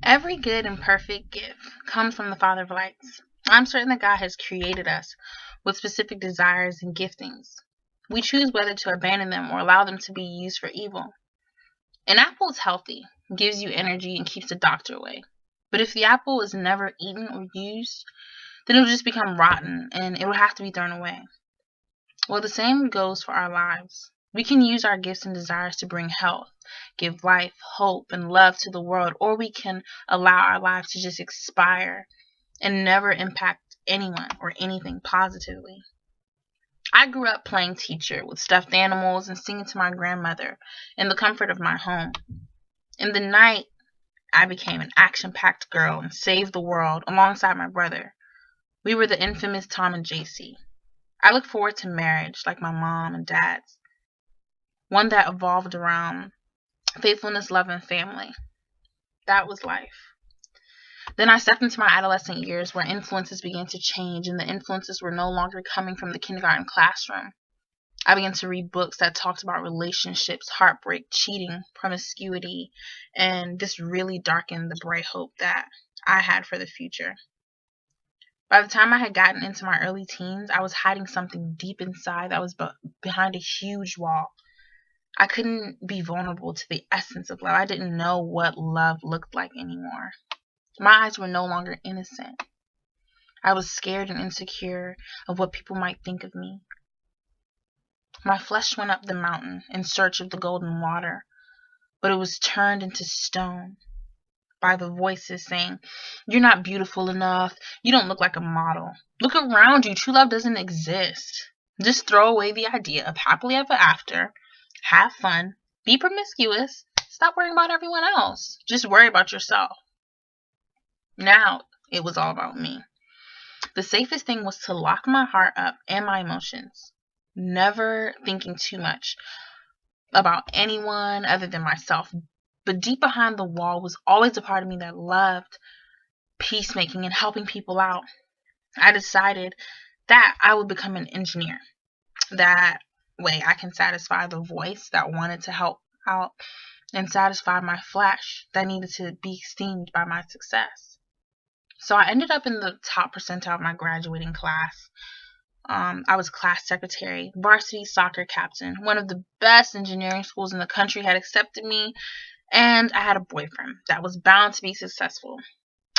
Every good and perfect gift comes from the Father of lights. I'm certain that God has created us with specific desires and giftings. We choose whether to abandon them or allow them to be used for evil. An apple is healthy, gives you energy, and keeps the doctor away. But if the apple is never eaten or used, then it'll just become rotten and it'll have to be thrown away. Well, the same goes for our lives. We can use our gifts and desires to bring health, give life, hope, and love to the world, or we can allow our lives to just expire and never impact anyone or anything positively. I grew up playing teacher with stuffed animals and singing to my grandmother in the comfort of my home. In the night, I became an action-packed girl and saved the world alongside my brother. We were the infamous Tom and JC. I look forward to marriage like my mom and dad's, one that evolved around faithfulness, love, and family. That was life. Then I stepped into my adolescent years where influences began to change and the influences were no longer coming from the kindergarten classroom. I began to read books that talked about relationships, heartbreak, cheating, promiscuity, and this really darkened the bright hope that I had for the future. By the time I had gotten into my early teens, I was hiding something deep inside that was behind a huge wall. I couldn't be vulnerable to the essence of love. I didn't know what love looked like anymore. My eyes were no longer innocent. I was scared and insecure of what people might think of me. My flesh went up the mountain in search of the golden water, but it was turned into stone by the voices saying, "You're not beautiful enough. You don't look like a model. Look around you. True love doesn't exist. Just throw away the idea of happily ever after. Have fun. Be promiscuous. Stop worrying about everyone else. Just worry about yourself." Now it was all about me. The safest thing was to lock my heart up and my emotions, never thinking too much about anyone other than myself. But deep behind the wall was always a part of me that loved peacemaking and helping people out. I decided that I would become an engineer. That way I can satisfy the voice that wanted to help out and satisfy my flesh that needed to be steamed by my success. So I ended up in the top percentile of my graduating class. I was class secretary, varsity soccer captain. One of the best engineering schools in the country had accepted me, and I had a boyfriend that was bound to be successful.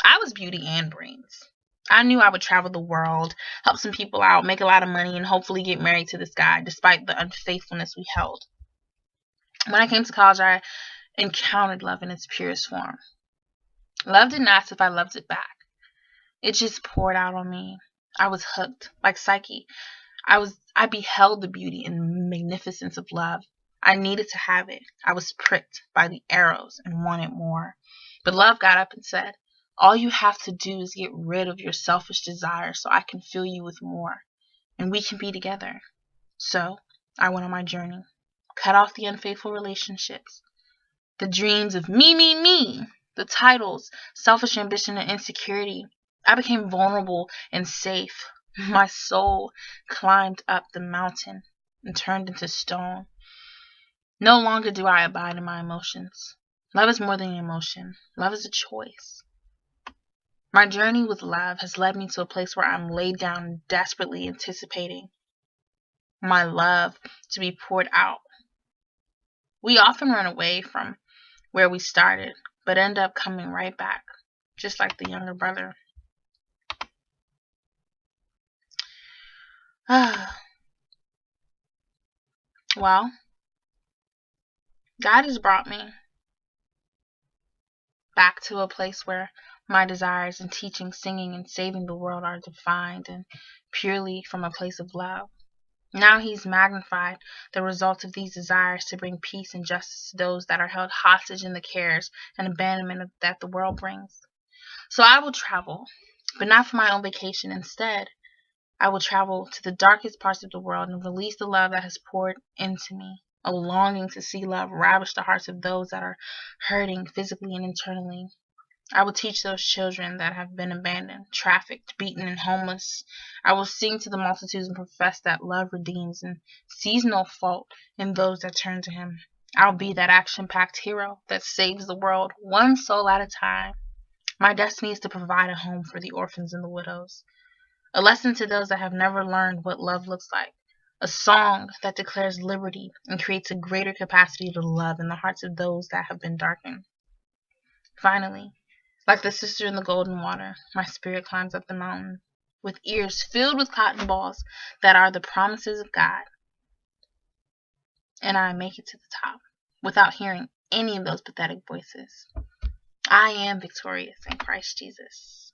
I was beauty and brains. I knew I would travel the world, help some people out, make a lot of money, and hopefully get married to this guy, despite the unfaithfulness we held. When I came to college, I encountered love in its purest form. Love didn't ask if I loved it back. It just poured out on me. I was hooked, like Psyche. I beheld the beauty and magnificence of love. I needed to have it. I was pricked by the arrows and wanted more. But love got up and said, "All you have to do is get rid of your selfish desires so I can fill you with more, and we can be together." So I went on my journey, cut off the unfaithful relationships, the dreams of me, the titles, selfish ambition, and insecurity. I became vulnerable and safe. My soul climbed up the mountain and turned into stone. No longer do I abide in my emotions. Love is more than an emotion. Love is a choice. My journey with love has led me to a place where I'm laid down desperately anticipating my love to be poured out. We often run away from where we started, but end up coming right back, just like the younger brother. Well, God has brought me back to a place where my desires in teaching, singing, and saving the world are defined and purely from a place of love. Now He's magnified the results of these desires to bring peace and justice to those that are held hostage in the cares and abandonment that the world brings. So I will travel, but not for my own vacation. Instead, I will travel to the darkest parts of the world and release the love that has poured into me, a longing to see love ravish the hearts of those that are hurting physically and internally. I will teach those children that have been abandoned, trafficked, beaten, and homeless. I will sing to the multitudes and profess that love redeems and sees no fault in those that turn to Him. I'll be that action-packed hero that saves the world one soul at a time. My destiny is to provide a home for the orphans and the widows, a lesson to those that have never learned what love looks like, a song that declares liberty and creates a greater capacity to love in the hearts of those that have been darkened. Finally, like the sister in the golden water, my spirit climbs up the mountain with ears filled with cotton balls that are the promises of God. And I make it to the top without hearing any of those pathetic voices. I am victorious in Christ Jesus.